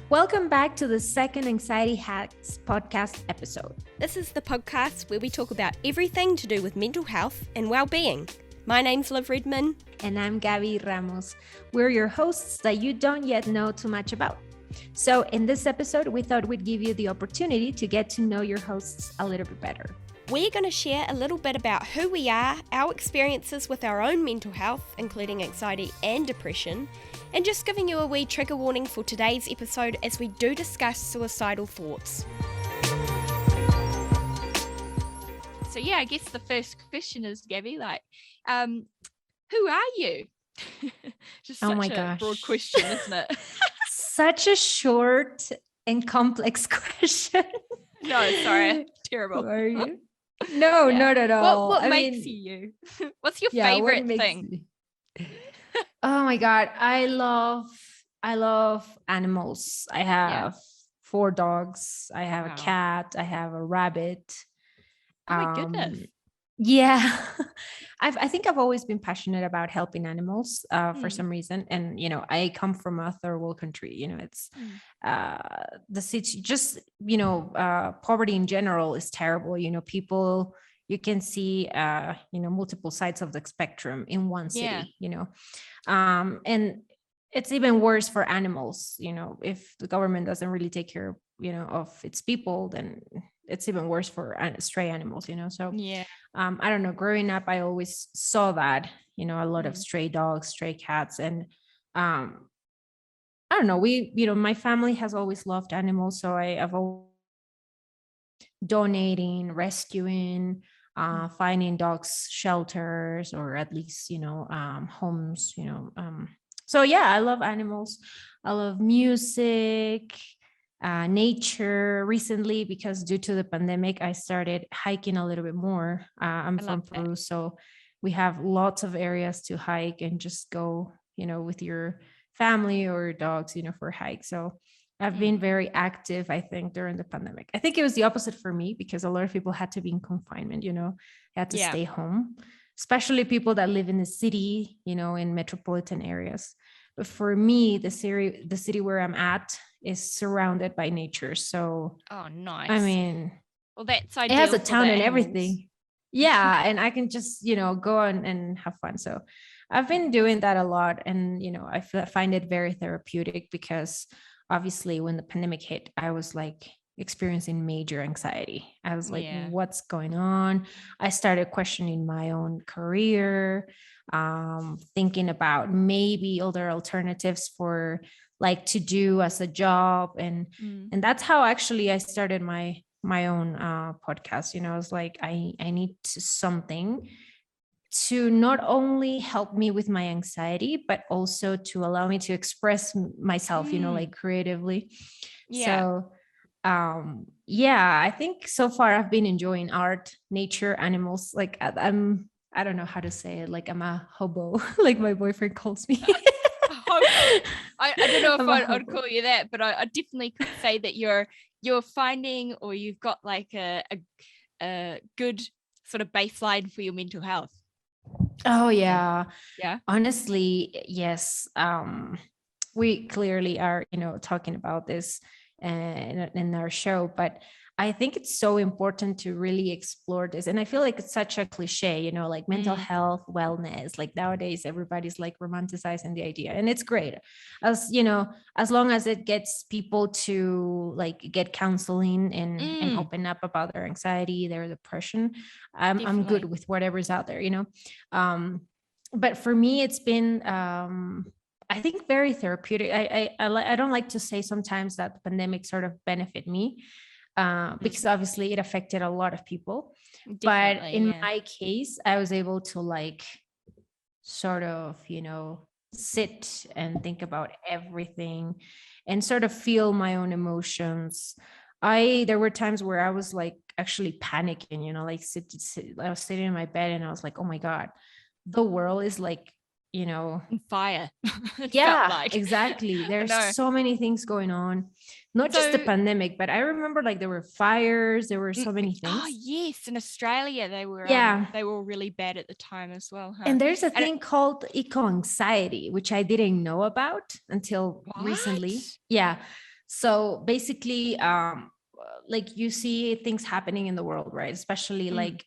Welcome back to the second Anxiety Hacks Podcast episode. This is the podcast where we talk about everything to do with mental health and well-being. My name's Liv Redman. And I'm Gaby Ramos. We're your hosts that you don't yet know too much about. So in this episode, we thought we'd give you the opportunity to get to know your hosts a little bit better. We're going to share a little bit about who we are, our experiences with our own mental health, including anxiety and depression, and just giving you a wee trigger warning for today's episode as we do discuss suicidal thoughts. So I guess the first question is, Gaby, who are you? Just oh such my a gosh. broad question, isn't it? Such a short and complex question. No, sorry, terrible. Who are you? No, not at all. What makes you? What's your favorite thing? Oh my God. I love animals. I have 4 dogs. I have a cat. I have a rabbit. Oh my goodness. Yeah. I think I've always been passionate about helping animals for some reason. And, I come from a third world country, it's the city, just, poverty in general is terrible. People, you can see, multiple sides of the spectrum in one city, and it's even worse for animals. If the government doesn't really take care, of its people, then it's even worse for stray animals, so I don't know, growing up I always saw that, a lot of stray dogs, stray cats, and I don't know, my family has always loved animals, so I've always donating, rescuing, finding dogs shelters, or at least homes, so I love animals. I love music, nature. Recently, because due to the pandemic, I started hiking a little bit more. I'm from Peru, so we have lots of areas to hike and just go, with your family or your dogs, for hikes. So I've been very active, I think, during the pandemic. I think it was the opposite for me because a lot of people had to be in confinement, had to stay home, especially people that live in the city, in metropolitan areas. But for me, the city where I'm at is surrounded by nature. So, oh, nice. I mean, well, that's ideal. It has a town and everything. Yeah. And I can just, go and have fun. So I've been doing that a lot. And, I find it very therapeutic because obviously when the pandemic hit, I was experiencing major anxiety. I was what's going on? I started questioning my own career, thinking about maybe other alternatives for to do as a job. And that's how actually I started my own podcast. I was like, I need something to not only help me with my anxiety, but also to allow me to express myself, creatively. So I think so far I've been enjoying art, nature, animals. I don't know how to say it. I'm a hobo, like my boyfriend calls me. I don't know if I'd call you that, but I definitely could say that you're finding, or you've got a good sort of baseline for your mental health. Oh yeah. Honestly, yes. We clearly are, talking about this in our show, but I think it's so important to really explore this. And I feel like it's such a cliche, mental health, wellness, nowadays everybody's romanticizing the idea, and it's great as long as it gets people to get counseling and open up about their anxiety, their depression. I'm good with whatever's out there, but for me, it's been, I think, very therapeutic. I don't like to say sometimes that the pandemic sort of benefit me, because obviously it affected a lot of people. But in my case, I was able to sort of, sit and think about everything and sort of feel my own emotions. There were times where I was actually panicking, I was sitting in my bed and I was like, oh my God, the world is on fire. Exactly. There's so many things going on, not just the pandemic, but I remember there were fires, there were so many things. Oh yes, in Australia they were really bad at the time as well, huh? And there's a thing called eco anxiety, which I didn't know about until recently. So basically, like you see things happening in the world, right? Especially like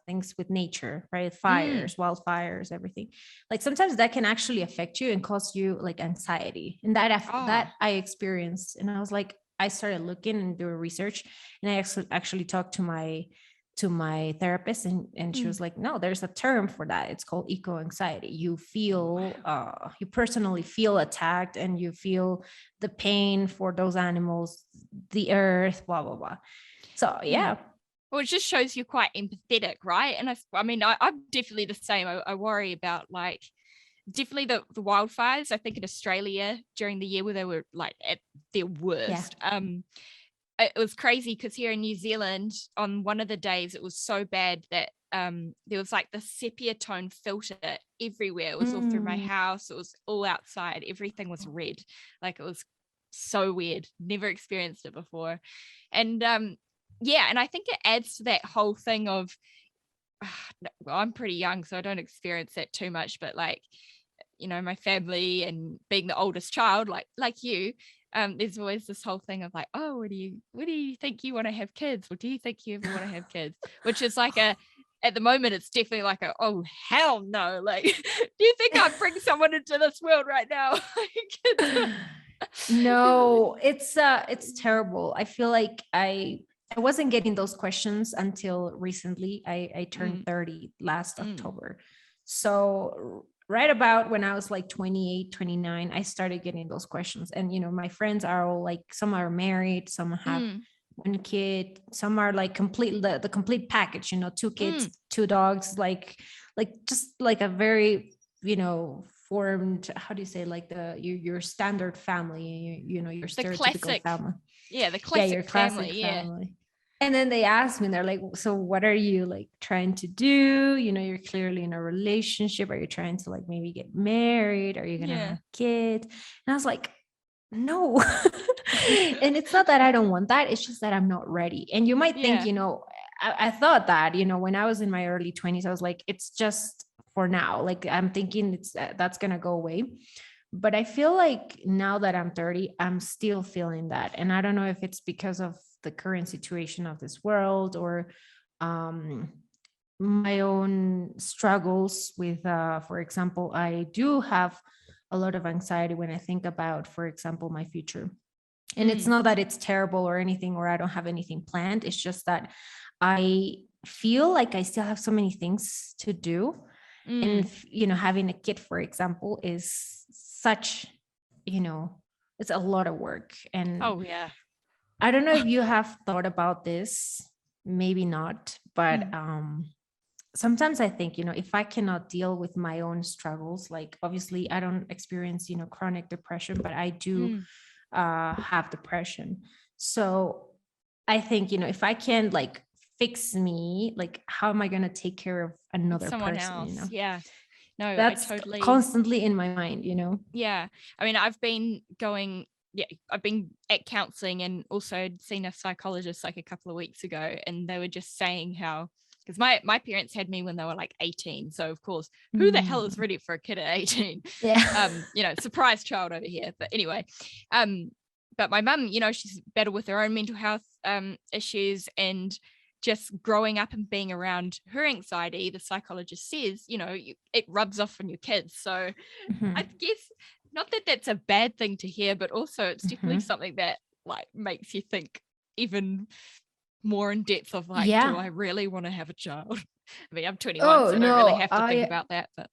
things with nature, right? Fires, wildfires, everything. Like sometimes that can actually affect you and cause you like anxiety. And that I experienced. And I was like, I started looking and doing research, and I actually talked to my therapist, and she was like, no, there's a term for that. It's called eco anxiety. You feel you personally feel attacked, and you feel the pain for those animals, the earth, blah blah blah. So yeah. Well, it just shows you're quite empathetic, right? And I mean, I'm definitely the same. I worry about like definitely the wildfires. I think in Australia during the year where they were like at their worst. It was crazy because here in New Zealand on one of the days it was so bad that there was like the sepia tone filter everywhere. It was all through my house. It was all outside. Everything was red. Like it was so weird. Never experienced it before. And and I think it adds to that whole thing of well, I'm pretty young, so I don't experience that too much, but like, you know, my family and being the oldest child, like you, there's always this whole thing of like, oh, what do you think you want to have kids? Or do you think you ever want to have kids? Which is like at the moment, it's definitely like oh, hell no. Like, do you think I'd bring someone into this world right now? No, it's terrible. I feel like I wasn't getting those questions until recently. I turned 30 last October. So right about when I was like 28, 29, I started getting those questions. And, you know, my friends are all like, some are married, some have one kid, some are like the complete package, you know, 2 kids, 2 dogs, like just like a very, you know, formed, how do you say, like your standard family, you know, your stereotypical family. Yeah, the classic your classic family. And then they asked me, they're like, so what are you like trying to do? You know, you're clearly in a relationship. Are you trying to like maybe get married? Are you going to have kids? And I was like, no. And it's not that I don't want that. It's just that I'm not ready. And you might think, you know, I thought that, you know, when I was in my early 20s, I was like, it's just for now. Like I'm thinking that's going to go away. But I feel like now that I'm 30, I'm still feeling that. And I don't know if it's because of the current situation of this world or my own struggles with, for example, I do have a lot of anxiety when I think about, for example, my future. And it's not that it's terrible or anything, or I don't have anything planned. It's just that I feel like I still have so many things to do. And, you know, having a kid, for example, is such, you know, it's a lot of work. And I don't know if you have thought about this, maybe not, but sometimes I think, you know, if I cannot deal with my own struggles, like obviously I don't experience, you know, chronic depression, but I do have depression. So I think, you know, if I can like fix me, like how am I going to take care of another someone person? else? You know? Yeah. No, that's I totally constantly in my mind, you know? Yeah. I mean, I've been at counselling and also seen a psychologist like a couple of weeks ago, and they were just saying how, because my parents had me when they were like 18. So of course, who the hell is ready for a kid at 18? Yeah. You know, surprise child over here. But anyway, but my mum, you know, she's battled with her own mental health issues, and just growing up and being around her anxiety, the psychologist says, you know, it rubs off on your kids. So I guess not that that's a bad thing to hear, but also it's definitely something that like makes you think even more in depth of like, do I really want to have a child? I mean, I'm 21, so I don't really have to think about that. But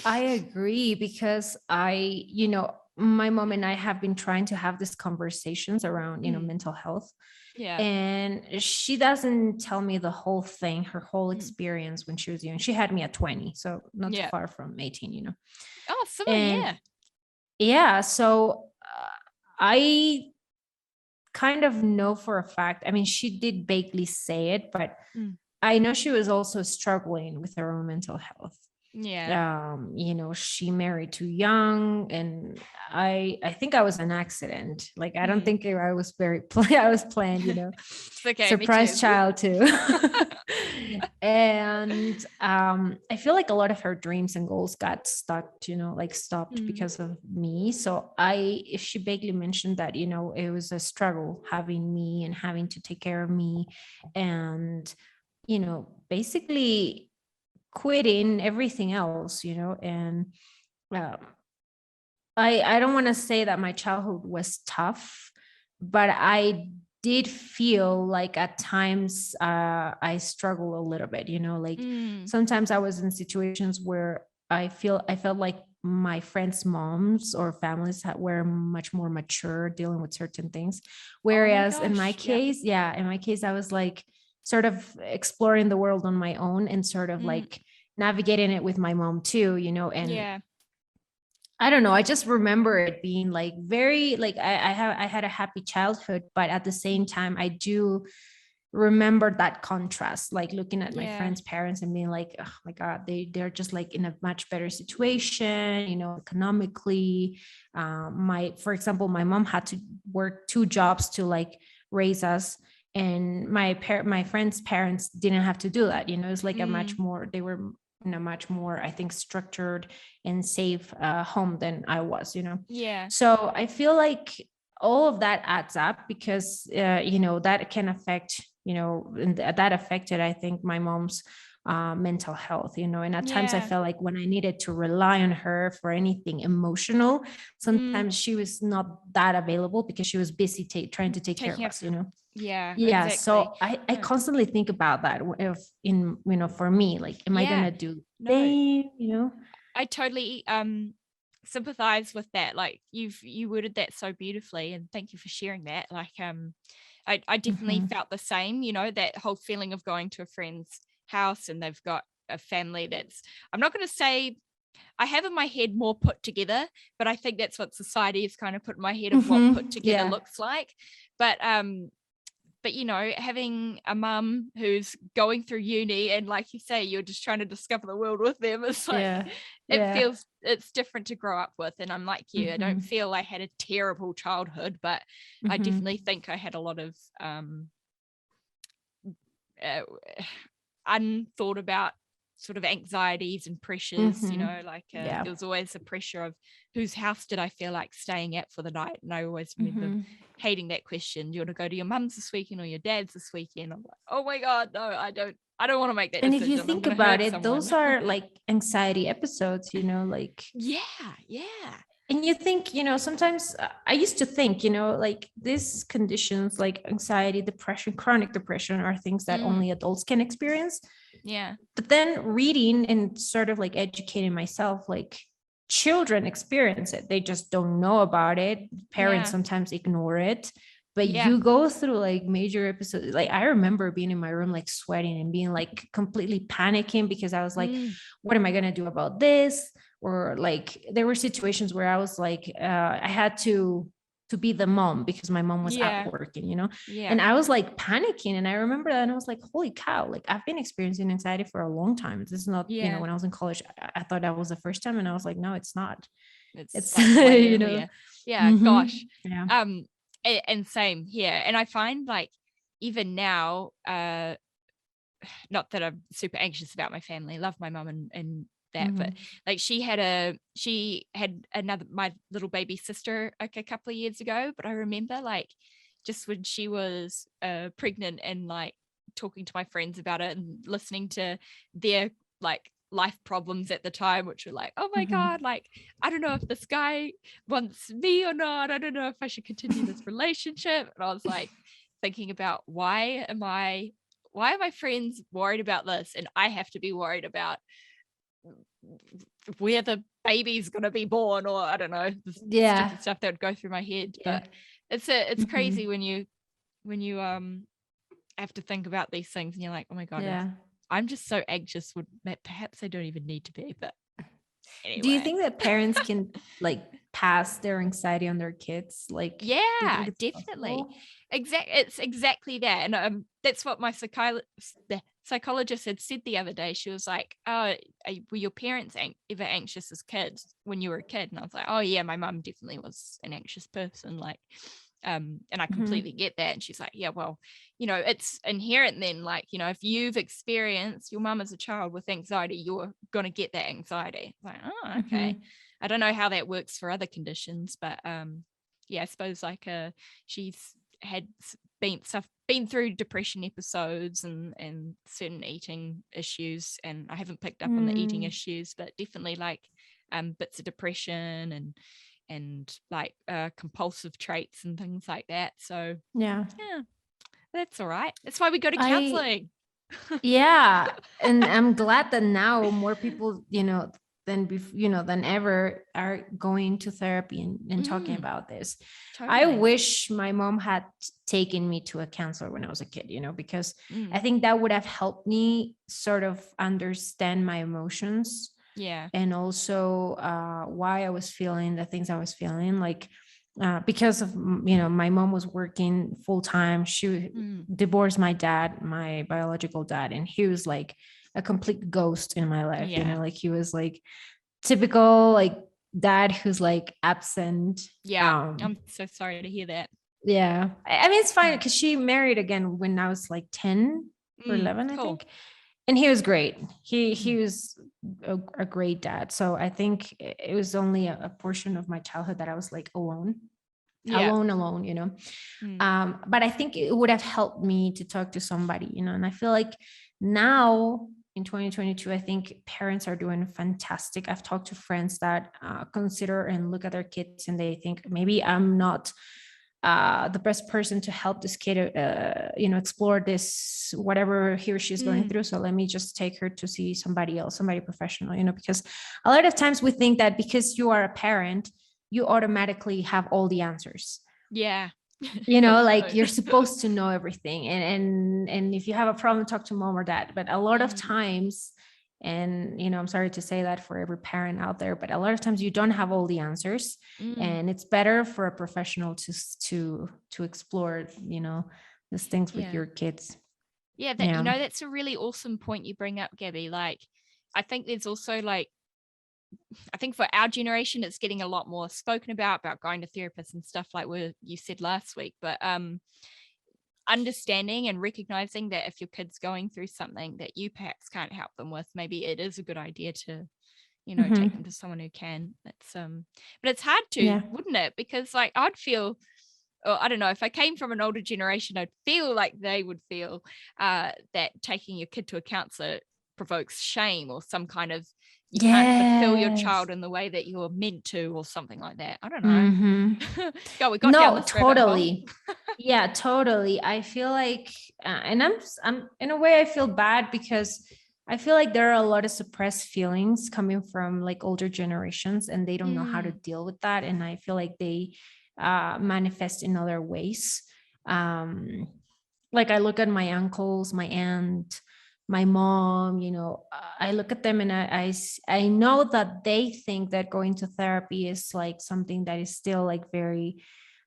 I agree, because you know, my mom and I have been trying to have these conversations around, you know, mental health. Yeah. And she doesn't tell me the whole thing, her whole experience when she was young. She had me at 20, so not too far from 18, you know. Oh, similar, yeah. So I kind of know for a fact, I mean, she did vaguely say it, but I know she was also struggling with her own mental health. Yeah. You know, she married too young, and I think I was an accident. Like, I don't think I was I was planned, you know. It's okay, surprise child too. And I feel like a lot of her dreams and goals got stuck, like stopped because of me. So she vaguely mentioned that, it was a struggle having me and having to take care of me, and, basically quitting everything else, and um, I don't want to say that my childhood was tough, but I did feel like at times I struggle a little bit, like sometimes I was in situations where I felt like my friends' moms or families were much more mature dealing with certain things. Whereas in my case, I was like sort of exploring the world on my own and sort of like navigating it with my mom too, and I don't know. I just remember it being like very like I had a happy childhood, but at the same time, I do remember that contrast, like looking at my friends' parents and being like, oh my God, they're just like in a much better situation, economically. For example, my mom had to work 2 jobs to like raise us. And my friends' parents didn't have to do that. It's like they were in a much more, I think, structured and safe home than I was, So I feel like all of that adds up because, that can affect, and that affected, I think, my mom's mental health, and at times I felt like when I needed to rely on her for anything emotional, sometimes she was not that available because she was busy trying to take care of us, Yeah. Exactly. So I Yeah. constantly think about that for me, like, am I going to do the same, I totally sympathize with that. Like you worded that so beautifully, and thank you for sharing that. Like I definitely felt the same, that whole feeling of going to a friend's house and they've got a family that's, I'm not going to say I have in my head more put together, but I think that's what society has kind of put in my head of what put together looks like. But having a mum who's going through uni and, like you say, you're just trying to discover the world with them, it's like it's different to grow up with. And I'm like you, I don't feel I had a terrible childhood, but I definitely think I had a lot of unthought about sort of anxieties and pressures, there was always a pressure of whose house did I feel like staying at for the night. And I always remember hating that question. Do you want to go to your mum's this weekend or your dad's this weekend? I'm like, oh my God, no, I don't want to make that decision. And if you think about it, those are like anxiety episodes, like and you think, sometimes I used to think, like these conditions like anxiety, depression, chronic depression are things that only adults can experience. Yeah. But then reading and sort of like educating myself, like children experience it. They just don't know about it. Parents sometimes ignore it. But you go through like major episodes. Like I remember being in my room, like sweating and being like completely panicking because I was like, what am I going to do about this? Or like there were situations where I was like, I had to be the mom because my mom was out working, and I was like panicking. And I remember that and I was like, holy cow, like I've been experiencing anxiety for a long time. This is not, when I was in college, I thought that was the first time. And I was like, no, it's not. It's like gosh. Yeah. And same here. And I find like even now, not that I'm super anxious about my family, love my mom and that, but like she had another, my little baby sister, like a couple of years ago. But I remember like just when she was pregnant and like talking to my friends about it and listening to their like life problems at the time, which were like, oh my God, like I don't know if this guy wants me or not. I don't know if I should continue this relationship. And I was like thinking about why are my friends worried about this and I have to be worried about where the baby's gonna be born, or I don't know, the stupid stuff that would go through my head. But it's crazy when you have to think about these things and you're like, oh my God, I'm just so anxious. Perhaps I don't even need to be, but anyway. Do you think that parents can like pass their anxiety on their kids? Like, definitely. It's exactly that. And that's what my psychologist had said the other day. She was like, oh, were your parents ever anxious as kids when you were a kid? And I was like, oh yeah, my mum definitely was an anxious person. Like And I completely get that. And she's like, yeah, well, it's inherent then, like, if you've experienced your mum as a child with anxiety, you're going to get that anxiety. Like, oh, okay. I don't know how that works for other conditions, but I suppose like she's had been through depression episodes and certain eating issues, and I haven't picked up on the eating issues, but definitely like bits of depression and like compulsive traits and things like that. So yeah, that's all right. That's why we go to counseling. And I'm glad that now more people, than ever are going to therapy and talking about this. Totally. I wish my mom had taken me to a counselor when I was a kid, because I think that would have helped me sort of understand my emotions. Yeah. And also why I was feeling the things I was feeling, like because of, my mom was working full time. She divorced my dad, my biological dad, and he was like a complete ghost in my life. Like he was like typical like dad who's like absent. I'm so sorry to hear that. Yeah, I mean, it's fine because she married again when I was like 10 or 11, cool. I think. And he was great. He was a great dad. So I think it was only a portion of my childhood that I was like alone, but I think it would have helped me to talk to somebody, and I feel like now in 2022, I think parents are doing fantastic. I've talked to friends that consider and look at their kids and they think maybe I'm not the best person to help this kid, explore this, whatever he or she is going through. So let me just take her to see somebody else, somebody professional, because a lot of times we think that because you are a parent, you automatically have all the answers. Yeah. Like you're supposed to know everything. And if you have a problem, talk to mom or dad. But a lot of times, and, I'm sorry to say that for every parent out there, but a lot of times you don't have all the answers, and it's better for a professional to explore, these things with your kids. Yeah. That's a really awesome point you bring up, Gaby. Like, I think there's also like, I think for our generation, it's getting a lot more spoken about going to therapists and stuff like what you said last week. But understanding and recognizing that if your kid's going through something that you perhaps can't help them with, maybe it is a good idea to, take them to someone who can. It's but it's hard to, wouldn't it? Because like I'd feel, or I don't know, if I came from an older generation, I'd feel like they would feel that taking your kid to a counselor provokes shame or some kind of you can't fulfill your child in the way that you're meant to or something like that. I don't know. We got down this totally. Yeah, totally. I feel like and I'm in a way I feel bad because I feel like there are a lot of suppressed feelings coming from like older generations and they don't know how to deal with that, and I feel like they manifest in other ways. Like I look at my uncles, my aunt, my mom, I look at them and I know that they think that going to therapy is like something that is still like very,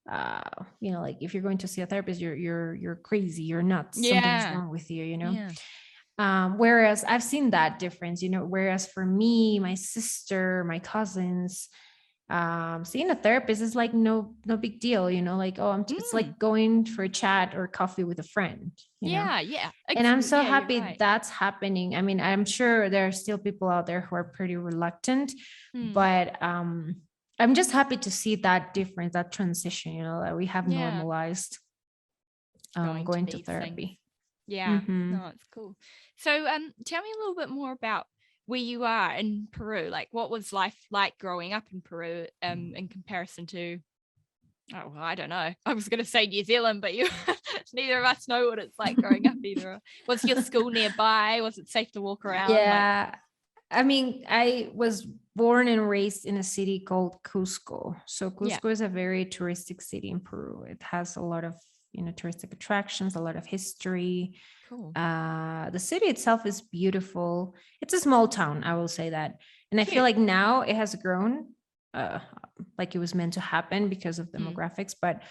like if you're going to see a therapist, you're crazy, you're nuts, something's wrong with you, whereas I've seen that difference, whereas for me, my sister, my cousins, seeing a therapist is like no big deal, like, it's like going for a chat or coffee with a friend, and I'm so happy that's happening. I mean, I'm sure there are still people out there who are pretty reluctant, but I'm just happy to see that difference, that transition, that we have normalized going to therapy. No, it's cool. So tell me a little bit more about where you are in Peru. Like, what was life like growing up in Peru in comparison to, I don't know, I was going to say New Zealand, but neither of us know what it's like growing up either. Was your school nearby? Was it safe to walk around? I mean, I was born and raised in a city called Cusco. So Cusco is a very touristic city in Peru. It has a lot of touristic attractions, a lot of history. Cool. The city itself is beautiful. It's a small town, I will say that. And I feel like now it has grown like it was meant to happen because of demographics. But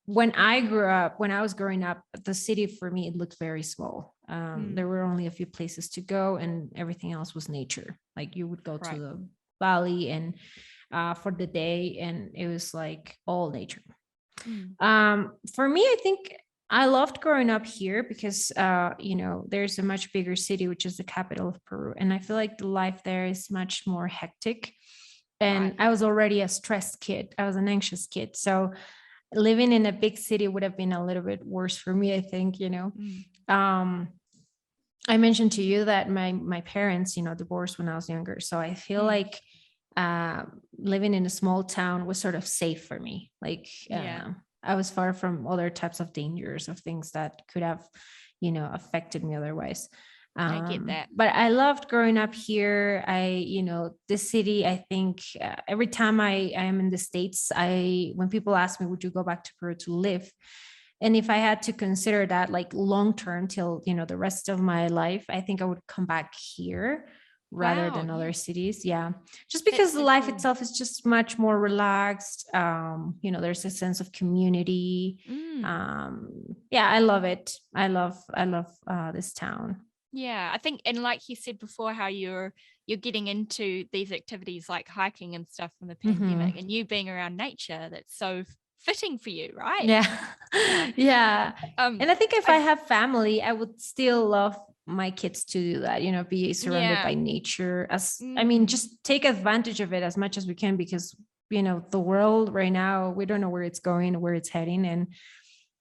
when I was growing up, the city for me, it looked very small. There were only a few places to go and everything else was nature. Like you would go to the valley and for the day, and it was like all nature. For me, I think I loved growing up here because, there's a much bigger city, which is the capital of Peru. And I feel like the life there is much more hectic. And I was already a stressed kid. I was an anxious kid. So living in a big city would have been a little bit worse for me, I think, I mentioned to you that my parents, divorced when I was younger. So I feel like living in a small town was sort of safe for me. Like, I was far from other types of dangers of things that could have, affected me otherwise. I get that. But I loved growing up here. This city, I think every time I am in the States, when people ask me, would you go back to Peru to live? And if I had to consider that like long-term till, the rest of my life, I think I would come back here rather than other cities. Yeah. Just because the life itself is just much more relaxed. There's a sense of community. I love it. I love this town. Yeah, I think, and like you said before, how you're getting into these activities like hiking and stuff from the pandemic, and you being around nature, that's so fitting for you, right? Yeah. And I think if I have family, I would still love my kids to do that, be surrounded by nature. Just take advantage of it as much as we can, because the world right now, we don't know where it's going, where it's heading, and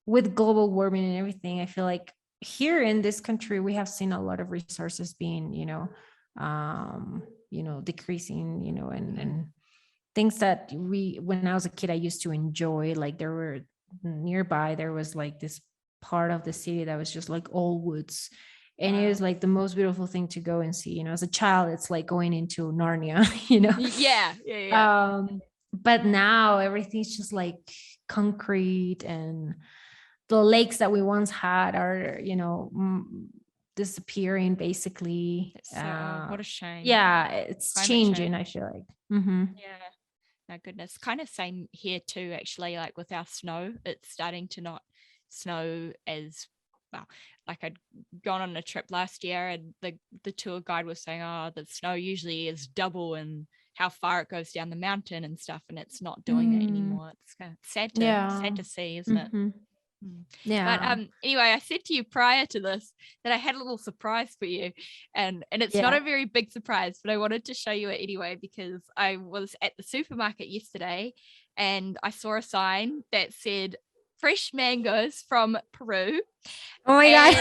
with global warming and everything, I feel like here in this country, we have seen a lot of resources being, decreasing, and things that when I was a kid, I used to enjoy. Like there was like this part of the city that was just like all woods. And it was like the most beautiful thing to go and see, as a child, it's like going into Narnia, Yeah. But now everything's just like concrete, and the lakes that we once had are, disappearing basically. What a shame. Yeah, it's climate changing, I feel like. Yeah. No, goodness. Kind of same here too, actually. Like with our snow, it's starting to not snow as well. Like I'd gone on a trip last year, and the tour guide was saying, the snow usually is double and how far it goes down the mountain and stuff, and it's not doing that anymore. It's kind of sad to see, isn't it? Yeah. But anyway, I said to you prior to this that I had a little surprise for you, and it's not a very big surprise, but I wanted to show you it anyway, because I was at the supermarket yesterday and I saw a sign that said fresh mangoes from Peru. Oh my God.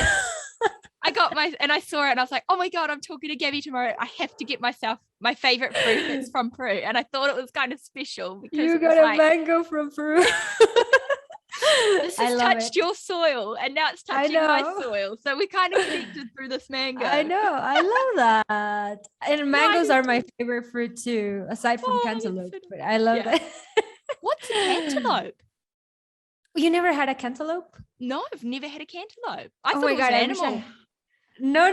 I saw it and I was like, oh my God, I'm talking to Gabby tomorrow. I have to get myself my favorite fruit that's from Peru. And I thought it was kind of special because you got a mango from Peru. This has touched your soil, and now it's touching my soil. So we kind of connected through this mango. I know. I love that. And mangoes are my favorite fruit too, aside from cantaloupe. But I love that. What's a cantaloupe? You never had a cantaloupe? No, I've never had a cantaloupe. I thought it was an animal. No.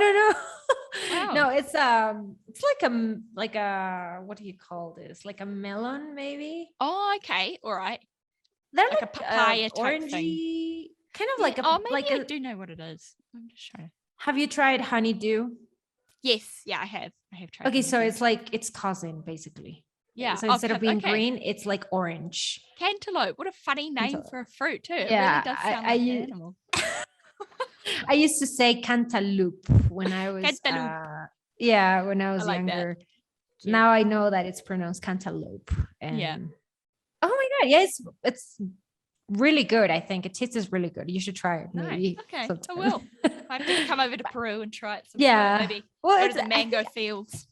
Wow. No, it's like a what do you call this? Like a melon, maybe? Oh, okay. All right. They're like a papaya type orangey, thing. Kind of like a. Oh, maybe like I do know what it is. I'm just trying to. Have you tried honeydew? Yes, yeah, I have. I have tried. Okay, so it's like its cousin, basically. Yeah. So instead of being green, it's like orange. Cantaloupe. What a funny name for a fruit too. It yeah, really does sound like an animal. I used to say cantaloupe when I was. When I was younger. That. Now I know that it's pronounced cantaloupe. And oh my God, yeah, it's really good. I think it tastes really good. You should try it. Maybe okay, sometime. I will. I have to come over to Peru and try it. Maybe go to the mango fields.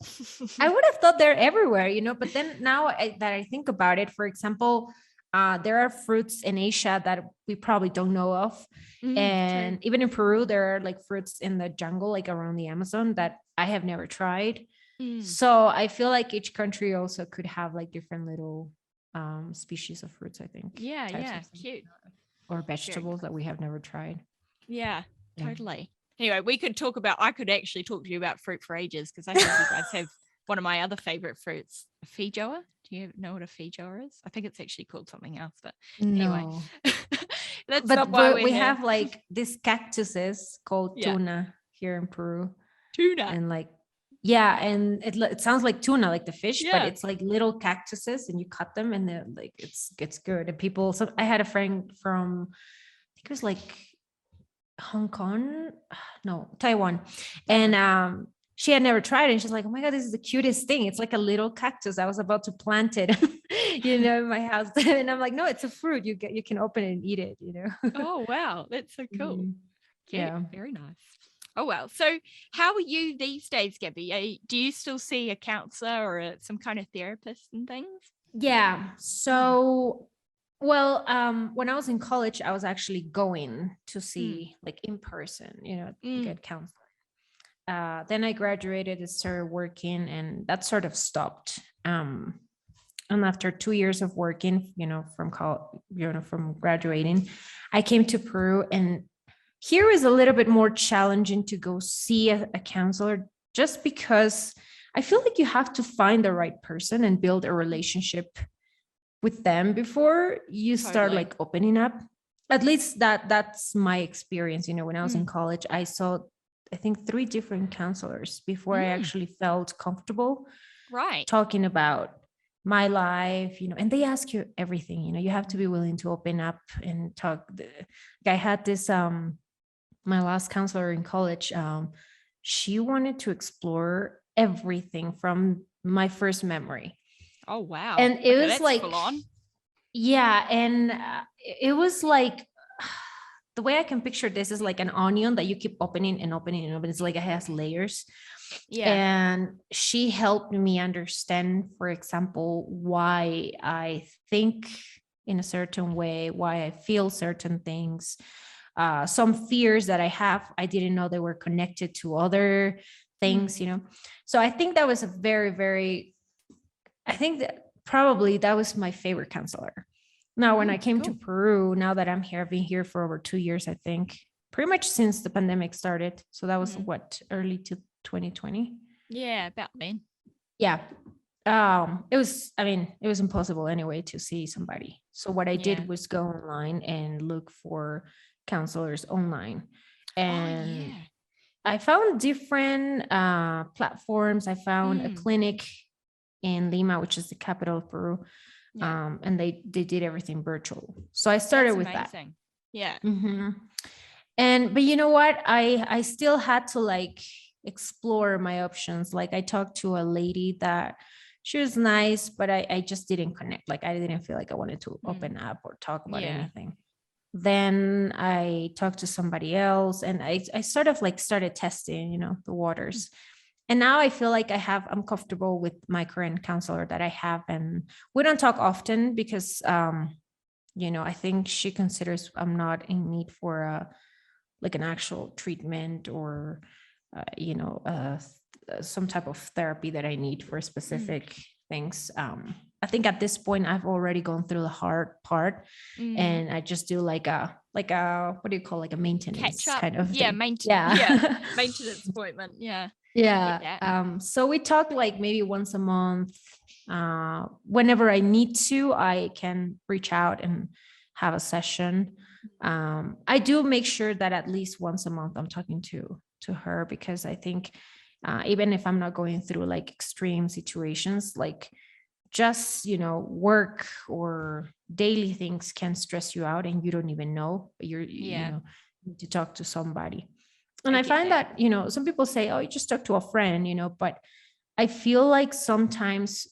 I would have thought they're everywhere, but then now that I think about it, for example, there are fruits in Asia that we probably don't know of, and even in Peru, there are like fruits in the jungle, like around the Amazon, that I have never tried. So I feel like each country also could have like different little species of fruits, I think. Yeah, cute. Or vegetables that we have never tried. Yeah, totally. Anyway, I could actually talk to you about fruit for ages, because I think you guys have one of my other favorite fruits, a feijoa. Do you know what a feijoa is? I think it's actually called something else, but anyway. That's not why we have like these cactuses called tuna here in Peru. Tuna. And like, Yeah, and it sounds like tuna, like the fish, but Yeah. it's like little cactuses, and you cut them, and then like it's good. And people, so I had a friend from, I think it was like Hong Kong, no, Taiwan, and she had never tried it, and she's like, "Oh my god, this is the cutest thing! It's like a little cactus. I was about to plant it, in my house." And I'm like, "No, it's a fruit. You can open it and eat it." Oh wow, that's so cool. Mhm. Yeah. Very nice. Oh well. So how are you these days, Gabby? Do you still see a counselor or some kind of therapist and things? Yeah. So, well, when I was in college, I was actually going to see like in person, get counseling. Then I graduated and started working, and that sort of stopped. And after 2 years of working, from college, from graduating, I came to Peru, and here is a little bit more challenging to go see a counselor, just because I feel like you have to find the right person and build a relationship with them before you start like opening up. At least that's my experience. When I was in college, I saw, I think, 3 different counselors before I actually felt comfortable talking about my life, and they ask you everything. You have to be willing to open up and talk. I had this my last counselor in college, she wanted to explore everything from my first memory. Oh wow. And it was like full on. Yeah, and it was like, the way I can picture this is like an onion that you keep opening and opening and opening. It's like it has layers. Yeah. And she helped me understand, for example, why I think in a certain way, why I feel certain things. Some fears that I have, I didn't know they were connected to other things, So I think that was a very, very, I think that probably that was my favorite counselor. Now, when I came to Peru, now that I'm here, I've been here for over 2 years, I think, pretty much since the pandemic started. So that was early to 2020. Yeah, about then. Yeah. It was impossible anyway to see somebody. So what I did was go online and look for counselors online. And I found different platforms. I found a clinic in Lima, which is the capital of Peru. And they did everything virtual. So I started with that. Yeah. Mm-hmm. But you know what? I still had to like explore my options. Like I talked to a lady that she was nice, but I just didn't connect. Like I didn't feel like I wanted to open up or talk about anything. Then I talked to somebody else, and I sort of like started testing, the waters. And now I feel like I'm comfortable with my current counselor that I have. And we don't talk often because, I think she considers I'm not in need for an actual treatment or, some type of therapy that I need for specific things. I think at this point I've already gone through the hard part, and I just do like a what do you call, like a maintenance kind of thing. Maintenance appointment. So we talk like maybe once a month. Whenever I need to, I can reach out and have a session. I do make sure that at least once a month I'm talking to her, because I think even if I'm not going through like extreme situations, like just, work or daily things can stress you out and you don't even know, but you need to talk to somebody. And I find that, some people say, oh, you just talk to a friend, but I feel like sometimes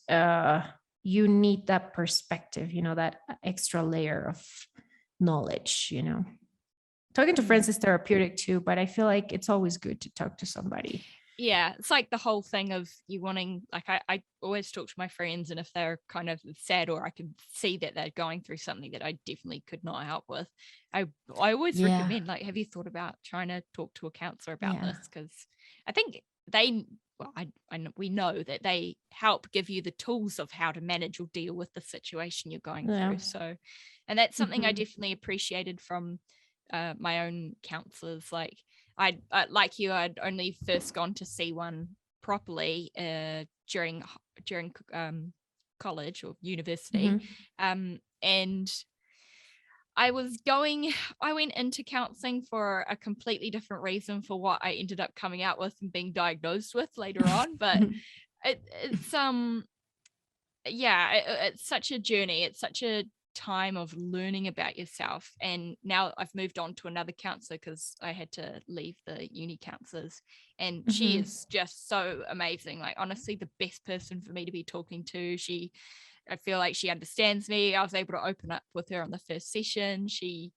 you need that perspective, that extra layer of knowledge, Talking to friends is therapeutic too, but I feel like it's always good to talk to somebody. Yeah, it's like the whole thing of you wanting, like I always talk to my friends, and if they're kind of sad or I can see that they're going through something that I definitely could not help with, I always recommend, like, have you thought about trying to talk to a counselor about this? Because I think we know that they help give you the tools of how to manage or deal with the situation you're going through. So, and that's something I definitely appreciated from my own counselors. Like like you, I'd only first gone to see one properly during college or university, and I went into counseling for a completely different reason for what I ended up coming out with and being diagnosed with later on. But it's such a journey. It's such a time of learning about yourself. And now I've moved on to another counselor because I had to leave the uni counselors, and she is just so amazing. Like, honestly, the best person for me to be talking to. I feel like she understands me. I was able to open up with her on the first session. She's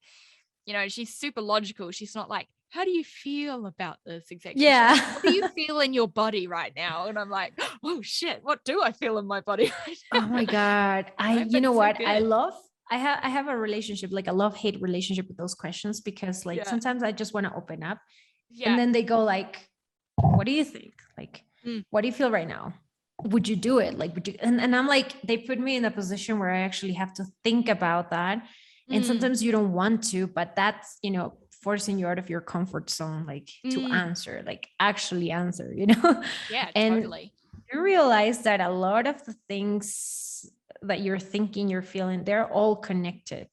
super logical. She's not like, how do you feel about this exactly? Yeah. Like, what do you feel in your body right now? And I'm like, oh shit, what do I feel in my body right now? Oh my God. You know what? I have a relationship, like a love-hate relationship with those questions, because like sometimes I just want to open up and then they go like, what do you think? Like, what do you feel right now? Would you do it? Like, would you? And I'm like, they put me in a position where I actually have to think about that. And sometimes you don't want to, but that's, forcing you out of your comfort zone, like to answer, like actually answer, Yeah, and totally. you realize that a lot of the things that you're thinking, you're feeling, they're all connected.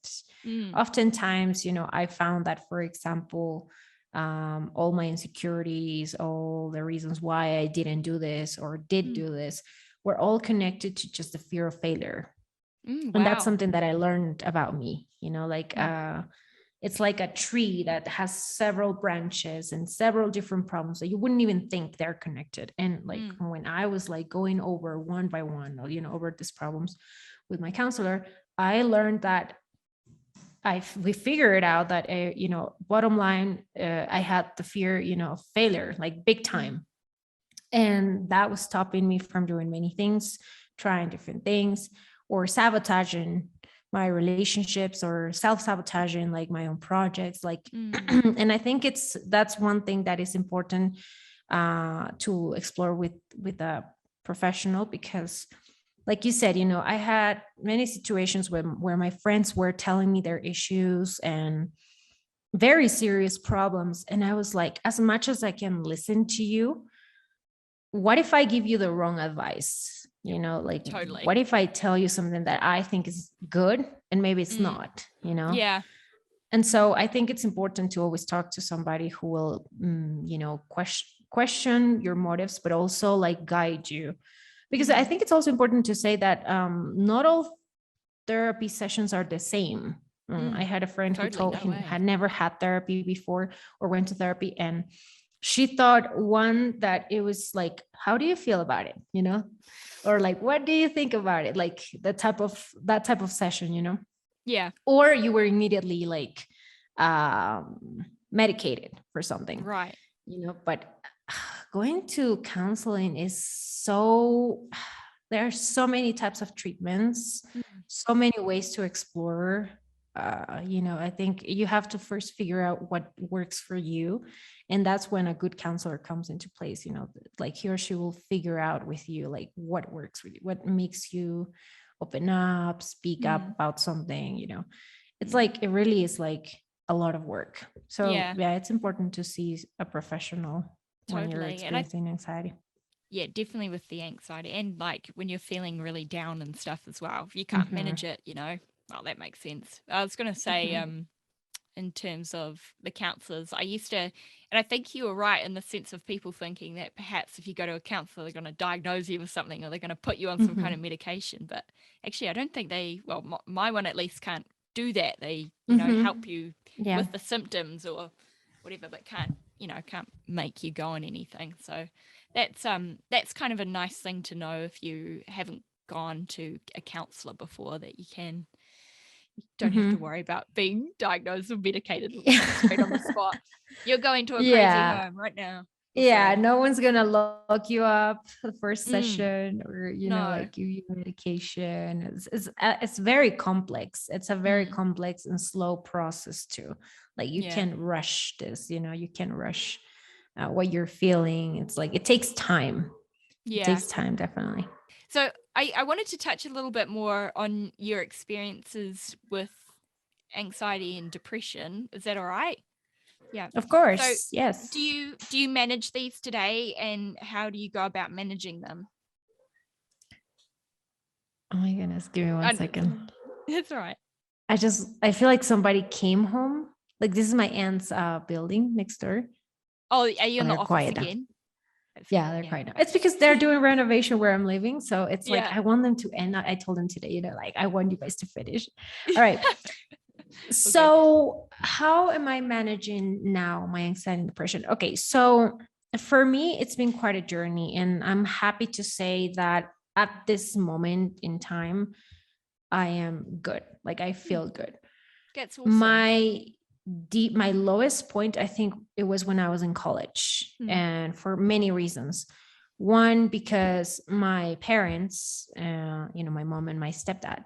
Oftentimes, I found that, for example, all my insecurities, all the reasons why I didn't do this or did do this, were all connected to just the fear of failure. Wow. And that's something that I learned about me, it's like a tree that has several branches and several different problems that you wouldn't even think they're connected. And like when I was like going over one by one, over these problems with my counselor, I learned that we figured out that, bottom line, I had the fear, of failure, like big time. And that was stopping me from doing many things, trying different things, or sabotaging my relationships, or self-sabotaging like my own projects, like and I think that's one thing that is important to explore with a professional, because like you said, I had many situations where my friends were telling me their issues and very serious problems, and I was like, as much as I can listen to you, what if I give you the wrong advice? Like, totally. What if I tell you something that I think is good and maybe it's not, Yeah. And so I think it's important to always talk to somebody who will, question your motives, but also like guide you. Because I think it's also important to say that not all therapy sessions are the same. I had a friend who told him had never had therapy before or went to therapy, and she thought that it was like, how do you feel about it? Or like, what do you think about it? Like that type of session, Yeah. Or you were immediately like medicated for something. Right. But going to counseling is there are so many types of treatments, so many ways to explore. I think you have to first figure out what works for you. And that's when a good counselor comes into place, like he or she will figure out with you, like what works with you, what makes you open up, speak up about something, it's like, it really is like a lot of work. So yeah, it's important to see a professional when you're experiencing anxiety. Yeah, definitely with the anxiety, and like when you're feeling really down and stuff as well. If you can't manage it, well, that makes sense. I was going to say, in terms of the counselors, I used to, and I think you were right in the sense of people thinking that perhaps if you go to a counselor, they're going to diagnose you with something, or they're going to put you on some kind of medication. But actually, I don't think my one at least can't do that. They, help you with the symptoms or whatever, but can't make you go on anything. So that's kind of a nice thing to know if you haven't gone to a counselor before, that you don't have to worry about being diagnosed or medicated straight on the spot. You're going to a crazy home right now. Yeah, no one's gonna lock you up the first session, or like give you medication. It's very complex. It's a very complex and slow process too. Like you can't rush this. You can rush what you're feeling. It's like it takes time. It takes time, definitely. So I wanted to touch a little bit more on your experiences with anxiety and depression. Is that all right? Yeah. Of course. So yes. Do you manage these today, and how do you go about managing them? Oh my goodness. Give me one second. It's all right. I feel like somebody came home. Like this is my aunt's building next door. Oh, are you in the they're office quiet now. again? Yeah, they're quiet now. It's because they're doing renovation where I'm living. So it's like, I want them to end. I told them today, like, I want you guys to finish. All right. So how am I managing now my anxiety and depression? Okay. So for me, it's been quite a journey, and I'm happy to say that at this moment in time, I am good. Like I feel good. That's awesome. My lowest point, I think it was when I was in college, and for many reasons. One, because my parents, my mom and my stepdad,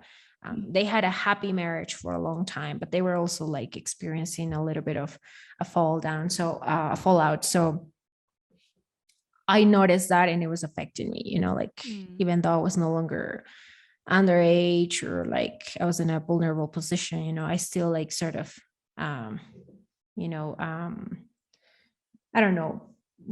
they had a happy marriage for a long time, but they were also like experiencing a little bit of a a fallout. So I noticed that, and it was affecting me, even though I was no longer underage, or like I was in a vulnerable position, I still like sort of, I don't know,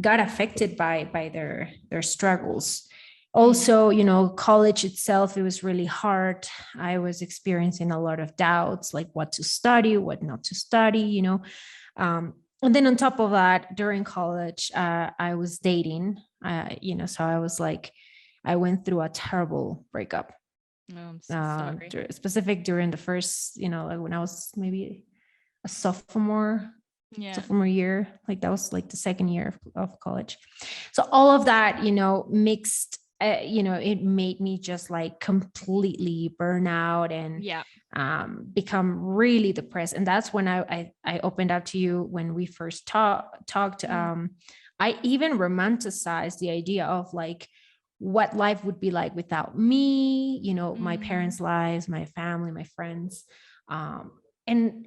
got affected by their struggles. Also, college itself, it was really hard. I was experiencing a lot of doubts, like what to study, what not to study, and then on top of that, during college, I was dating, so I was like, I went through a terrible breakup. Oh, I'm so sorry. Specific during the first, like when I was maybe a sophomore year, like that was like the second year of college. So all of that, mixed, it made me just like completely burn out and become really depressed. And that's when I opened up to you when we first talked. I even romanticized the idea of like what life would be like without me, my parents' lives, my family, my friends. And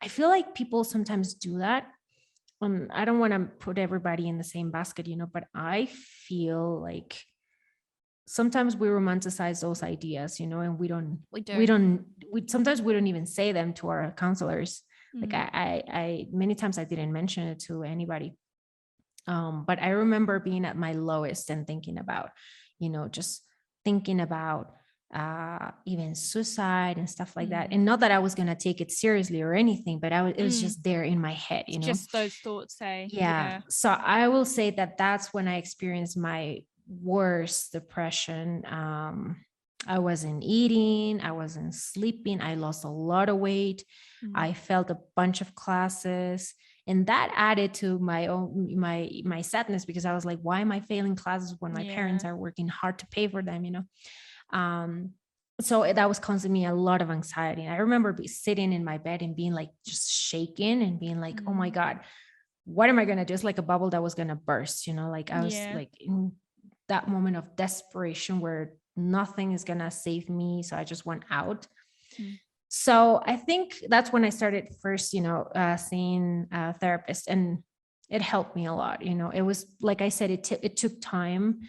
I feel like people sometimes do that. I don't want to put everybody in the same basket, but I feel like sometimes we romanticize those ideas, and we sometimes we don't even say them to our counselors. Like I many times I didn't mention it to anybody. But I remember being at my lowest and thinking about, just thinking about even suicide and stuff like that. And not that I was going to take it seriously or anything, but it was just there in my head, just those thoughts. Yeah. So I will say that that's when I experienced my worst depression. I wasn't eating, I wasn't sleeping, I lost a lot of weight. I failed a bunch of classes. And that added to my sadness, because I was like, why am I failing classes when my parents are working hard to pay for them, So that was causing me a lot of anxiety. And I remember sitting in my bed and being like, just shaking and being like, oh my God, what am I going to do? It's like a bubble that was going to burst, like I was like in that moment of desperation where nothing is going to save me. So I just went out. So I think that's when I started first, seeing a therapist, and it helped me a lot. It was, like I said, it took time.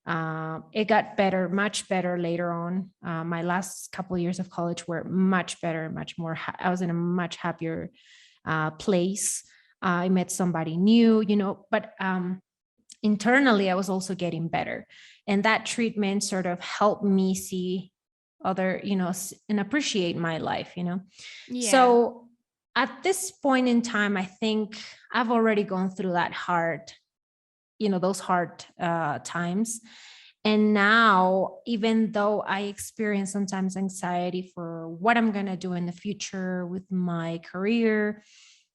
It got better, much better later on. My last couple of years of college were much better, much more. I was in a much happier place. I met somebody new, but internally I was also getting better. And that treatment sort of helped me see other, and appreciate my life, So at this point in time, I think I've already gone through that hard, those hard times. And now, even though I experience sometimes anxiety for what I'm going to do in the future with my career,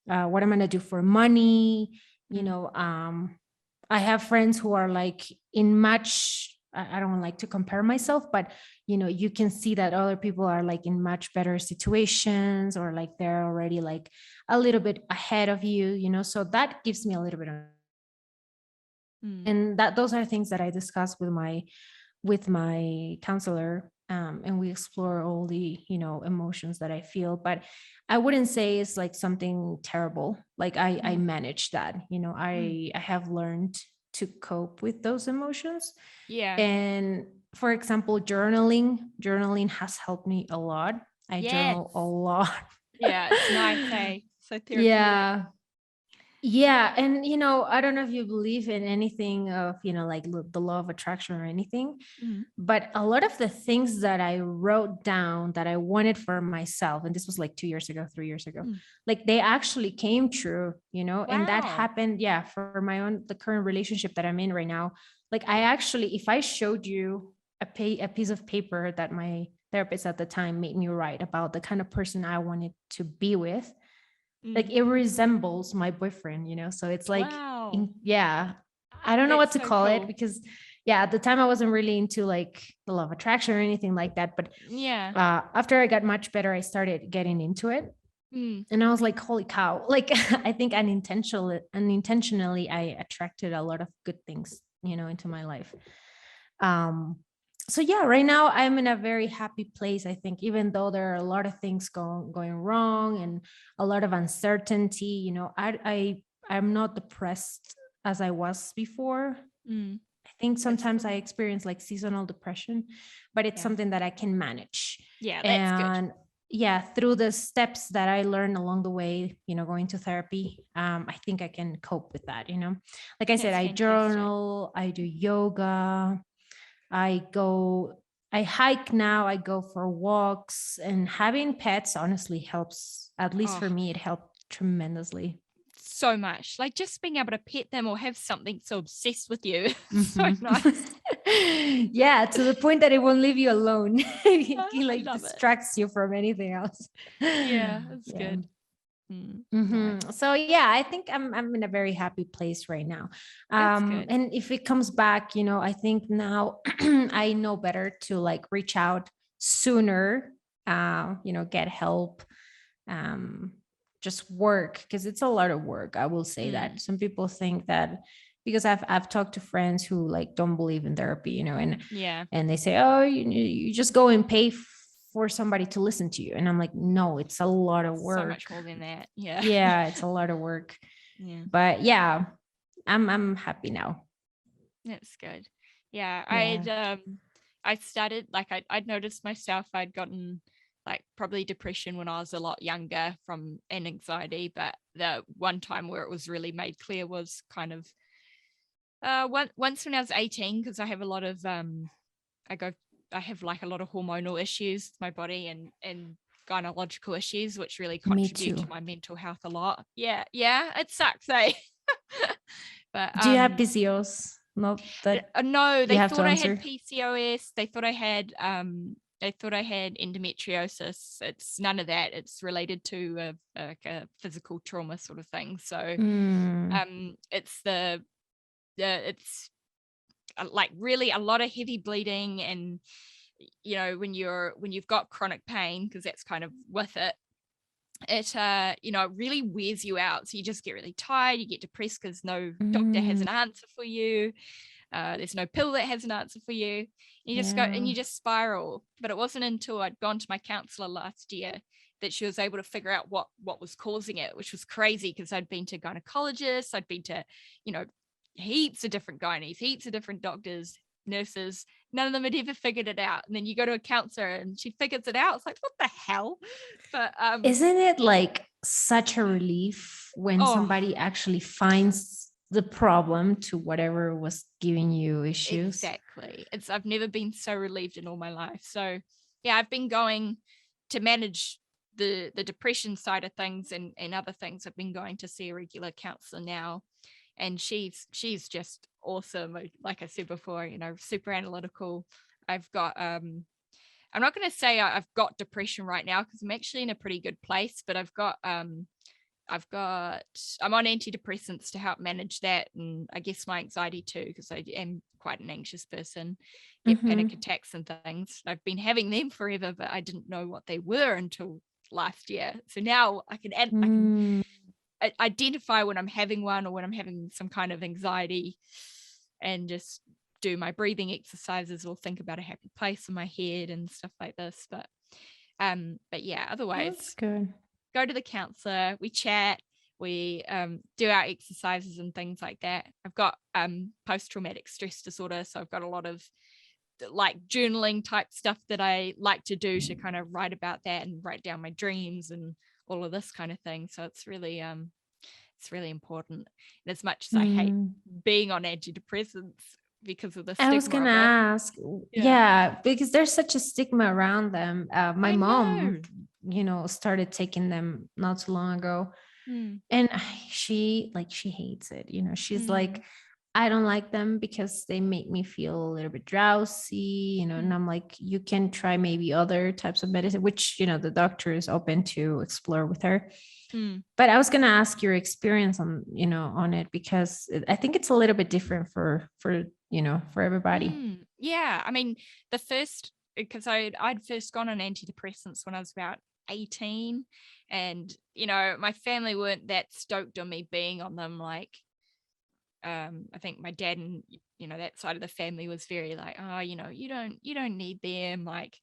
what I'm going to do for money, I have friends who are like in much, I don't like to compare myself, but you can see that other people are like in much better situations, or like they're already like a little bit ahead of you, so that gives me a little bit of, and those are things that I discuss with my counselor. And we explore all the, emotions that I feel, but I wouldn't say it's like something terrible. Like I manage that, I have learned to cope with those emotions. Yeah. And for example, journaling has helped me a lot. I journal a lot. Yeah, it's nice, hey? So therapeutic. Yeah. Yeah. And, I don't know if you believe in anything of, like the law of attraction or anything, but a lot of the things that I wrote down that I wanted for myself, and this was like 2 years ago, 3 years ago, like they actually came true, and that Wow. happened. Yeah. For the current relationship that I'm in right now, like I actually, if I showed you a piece of paper that my therapist at the time made me write about the kind of person I wanted to be with, like it resembles my boyfriend, so it's like, Wow. yeah, I don't know what That's to so call it, cool. because yeah, at the time I wasn't really into like the law of attraction or anything like that, but Yeah. after I got much better, I started getting into it, and I was like, holy cow, like I think unintentionally I attracted a lot of good things, into my life. um so yeah, right now I'm in a very happy place, I think, even though there are a lot of things going wrong and a lot of uncertainty. I'm not depressed as I was before. I think sometimes I experience like seasonal depression, but it's something that I can manage. Yeah, that's good. And yeah, through the steps that I learned along the way, going to therapy, I think I can cope with that. Like I said, That's I fantastic. journal, I do yoga, I hike now, I go for walks, and having pets honestly helps. At least for me, it helped tremendously. So much. Like just being able to pet them or have something so obsessed with you. So nice. Yeah, to the point that it won't leave you alone. He I like love it. distracts you from anything else. Yeah, that's Yeah. good. Nice. So yeah, I think I'm in a very happy place right now. That's good. And if it comes back, I think now I know better to like reach out sooner, get help, um, just work, because it's a lot of work. I will say that some people think that, because I've talked to friends who like don't believe in therapy, and they say, oh, you just go and pay for somebody to listen to you, and I'm like, no, it's a lot of work. So much more than that. Yeah. Yeah, it's a lot of work. Yeah. But yeah, I'm happy now. That's good. Yeah. I started like I'd noticed myself I'd gotten like probably depression when I was a lot younger from an anxiety, but the one time where it was really made clear was kind of once when I was 18, because I have a lot of I have like a lot of hormonal issues with my body and gynecological issues, which really contribute to my mental health a lot. Yeah, it sucks, eh? But do you have PCOS? Not that no, they thought I answer. had PCOS. They thought I had endometriosis. It's none of that. It's related to a physical trauma sort of thing. So it's it's like really a lot of heavy bleeding, and when you've got chronic pain, because that's kind of with it, it it really wears you out. So you just get really tired, you get depressed because no doctor has an answer for you. There's no pill that has an answer for you. And you just go and you just spiral. But it wasn't until I'd gone to my counselor last year that she was able to figure out what was causing it, which was crazy, because I'd been to gynecologists, I'd been to heaps of different gynaes, heaps of different doctors, nurses. None of them had ever figured it out. And then you go to a counselor and she figures it out. It's like, what the hell? But isn't it like such a relief when somebody actually finds the problem to whatever was giving you issues? Exactly. I've never been so relieved in all my life. So yeah, I've been going to manage the depression side of things and other things. I've been going to see a regular counselor now, and she's just awesome. Like I said before, super analytical. I've got I'm not going to say I've got depression right now, because I'm actually in a pretty good place, but I'm on antidepressants to help manage that, and I guess my anxiety too, because I am quite an anxious person, get panic attacks and things. I've been having them forever, but I didn't know what they were until last year. So now I can identify when I'm having one or when I'm having some kind of anxiety, and just do my breathing exercises or think about a happy place in my head and stuff like this. But yeah, otherwise, that's good. Go to the counselor, we chat, we do our exercises and things like that. I've got post-traumatic stress disorder, so I've got a lot of like journaling type stuff that I like to do to kind of write about that and write down my dreams and all of this kind of thing. So it's really it's really important. And as much as I hate being on antidepressants because of the stigma. I was gonna ask, because there's such a stigma around them. My mom, started taking them not too long ago, and she hates it. She's like, I don't like them because they make me feel a little bit drowsy, and I'm like, you can try maybe other types of medicine, which, the doctor is open to explore with her. But I was going to ask your experience on it, because I think it's a little bit different for everybody. Yeah. I mean, because I'd first gone on antidepressants when I was about 18, and, my family weren't that stoked on me being on them. Like, I think my dad and, that side of the family was very like, oh, you don't need them. Like,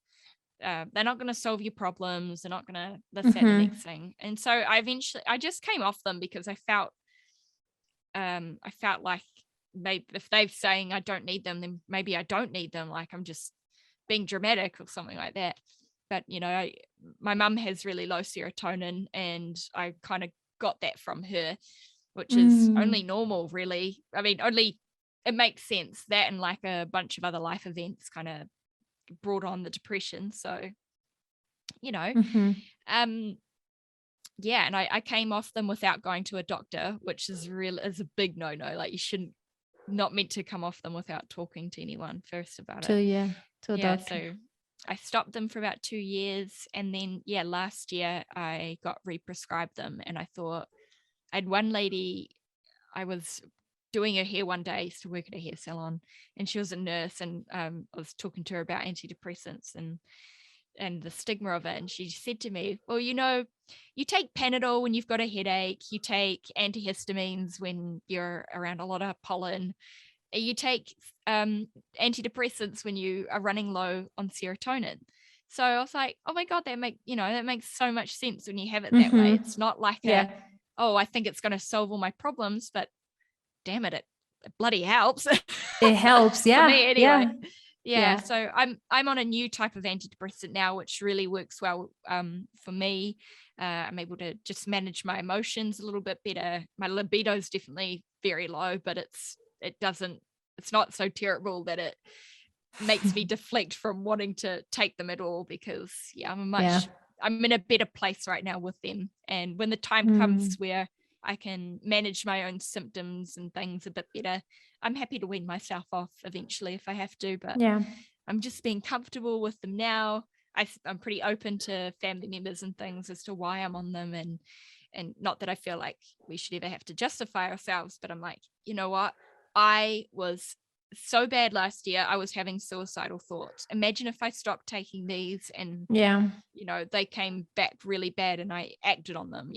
they're not going to solve your problems. They're not going to this, that, the next thing. And so I just came off them because I felt like maybe if they're saying I don't need them, then maybe I don't need them. Like, I'm just being dramatic or something like that. But, my mum has really low serotonin, and I kind of got that from her, which is only normal, really. I mean, only it makes sense, that and like a bunch of other life events kind of brought on the depression. So, and I came off them without going to a doctor, which is a big no-no. Like, you shouldn't, not meant to come off them without talking to anyone first about it. To a doctor. So I stopped them for about 2 years, and then last year I got re-prescribed them. And I thought, I had one lady, I was doing her hair one day. I used to work at a hair salon, and she was a nurse, and I was talking to her about antidepressants and the stigma of it. And she said to me, well, you take Panadol when you've got a headache, you take antihistamines when you're around a lot of pollen, you take antidepressants when you are running low on serotonin. So I was like, oh my God, that makes so much sense when you have it that way. It's not like I think it's going to solve all my problems, but damn it, it bloody helps. It helps. Yeah. For me anyway. Yeah. So I'm on a new type of antidepressant now, which really works well for me. I'm able to just manage my emotions a little bit better. My libido is definitely very low, but it's not so terrible that it makes me deflect from wanting to take them at all, because I'm in a better place right now with them. And when the time comes where I can manage my own symptoms and things a bit better, I'm happy to wean myself off eventually if I have to, but I'm just being comfortable with them now. I'm pretty open to family members and things as to why I'm on them, and not that I feel like we should ever have to justify ourselves, but I'm like, you know what? I was so bad last year. I was having suicidal thoughts. Imagine if I stopped taking these and they came back really bad and I acted on them,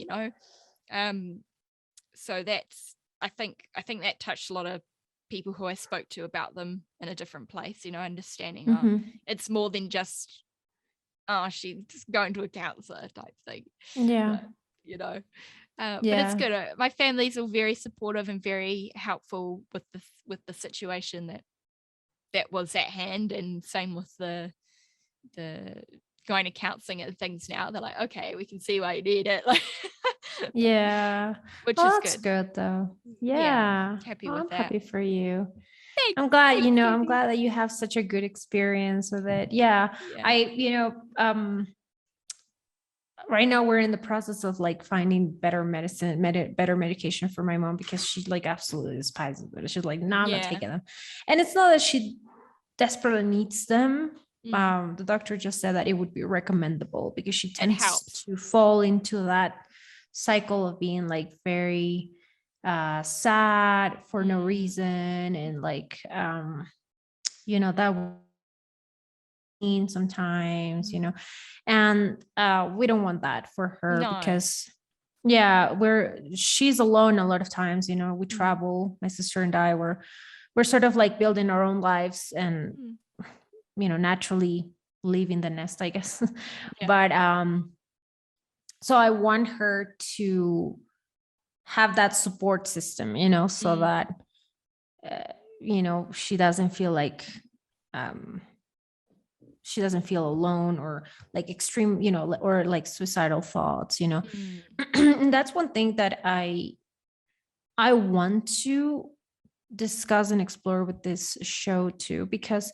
so that's, I think that touched a lot of people who I spoke to about them in a different place, understanding it's more than just she's just going to a counselor type thing. But it's good. My family's all very supportive and very helpful with the situation that was at hand, and same with the going to counselling and things now. They're like, okay, we can see why you need it. Like, which is that's good though. Happy with I'm that. happy for you. Thanks. I'm glad, I'm glad that you have such a good experience with it. Right now we're in the process of like finding better medicine, better medication for my mom, because she like absolutely despises it. She's like, no, I'm not taking them. And it's not that she desperately needs them. The doctor just said that it would be recommendable, because she tends to fall into that cycle of being like very sad for no reason, and like that sometimes, and we don't want that for her. No. Because she's alone a lot of times, we travel, my sister and I, we're sort of like building our own lives and naturally leaving the nest, I guess. But so I want her to have that support system, so that she doesn't feel like she doesn't feel alone, or like extreme, or like suicidal thoughts, and that's one thing that I I want to discuss and explore with this show too, because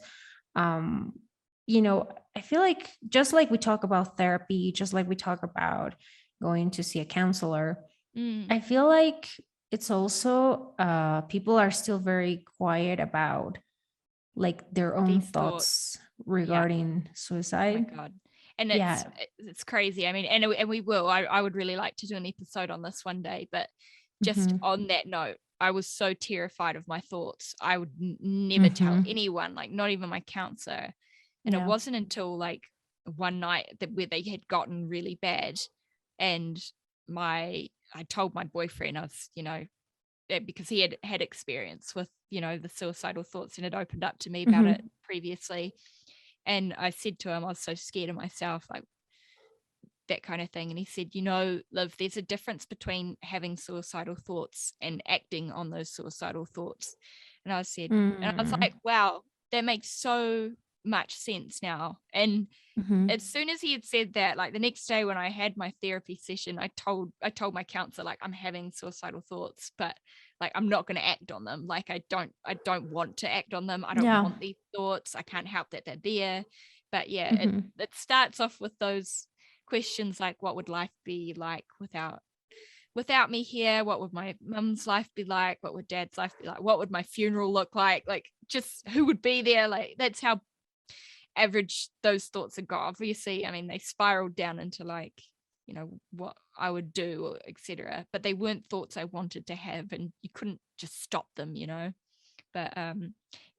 I feel like just like we talk about therapy, just like we talk about going to see a counselor, I feel like it's also people are still very quiet about like their own These thoughts regarding suicide. Oh my God. And Yeah. it's crazy. I mean, and we will. I would really like to do an episode on this one day, but just on that note, I was so terrified of my thoughts. I would never tell anyone, like not even my counselor. And it wasn't until like one night where they had gotten really bad, and I told my boyfriend, I was, because he had experience with, the suicidal thoughts and had opened up to me about it previously. And I said to him, I was so scared of myself, like that kind of thing. And he said, Liv, there's a difference between having suicidal thoughts and acting on those suicidal thoughts. And I said, and I was like, wow, that makes so much sense now. And as soon as he had said that, like the next day when I had my therapy session, I told my counselor, like, I'm having suicidal thoughts, but like I'm not going to act on them. Like I don't want to act on them. I don't want these thoughts. I can't help that they're there. But yeah, it starts off with those questions like, what would life be like without me here? What would my mum's life be like? What would dad's life be like? What would my funeral look like? Like just who would be there? Like that's how average those thoughts have got. Obviously, I mean, they spiraled down into like, what I would do, etc. But they weren't thoughts I wanted to have, and you couldn't just stop them, But